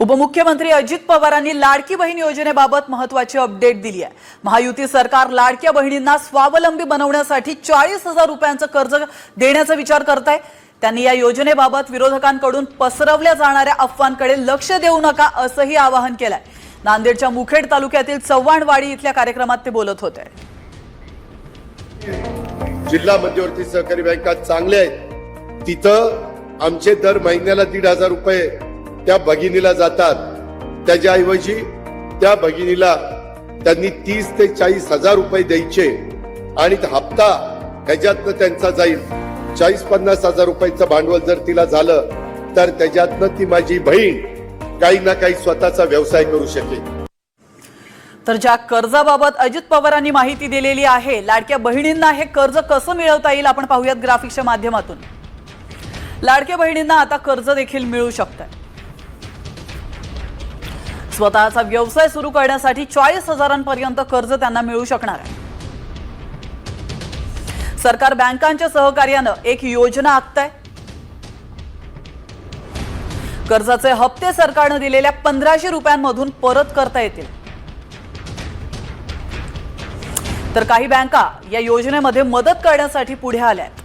उपमुख्यमंत्री अजित पवारांनी लाडकी बहीण योजनेबाबत महत्त्वाची अपडेट दिली आहे। महायुती सरकार लाडक्या बहिणींना स्वावलंबी बनवण्यासाठी 40,000 रुपयांचं कर्ज देण्याचा विचार करत आहे। त्यांनी या योजनेबाबत विरोधकांकडून पसरवल्या जाणाऱ्या अफवांकडे लक्ष देऊ नका असंही आवाहन केलंय। नांदेडच्या मुखेड तालुक्यातील चव्हाणवाडी इथल्या कार्यक्रमात ते बोलत होते। जिल्हा मध्यवर्ती सहकारी बँका चांगल्या आहेत, तिथं आमचे दर महिन्याला 1,500 रुपये त्या भगिनीला जातात। त्याच्याऐवजी त्या भगिनीला त्यांनी 30 ते 40,000 रुपये द्यायचे आणि हप्ता ह्याच्यातनं त्यांचा जाईल 40-50,000 रुपयाचं भांडवल जर तिला झालं तर त्याच्यातनं ती माझी बहीण काही ना काही स्वतःचा व्यवसाय करू शकेल। तर ज्या कर्जाबाबत अजित पवारांनी माहिती दिलेली आहे, लाडक्या बहिणींना हे कर्ज कसं मिळवता येईल आपण पाहूयात ग्राफिक्सच्या माध्यमातून। लाडक्या बहिणींना आता कर्ज देखील मिळू शकतं। स्वतःचा व्यवसाय सुरू करण्यासाठी 40,000 पर्यंत कर्ज त्यांना मिळू शकणार आहे। सरकार बँकांच्या सहकार्याने एक योजना आखतंय। कर्जाचे हप्ते सरकारने दिलेल्या 1,500 रुपयांमधून परत करता येतील। तर काही बँका या योजनेमध्ये मदत करण्यासाठी पुढे आल्या आहेत।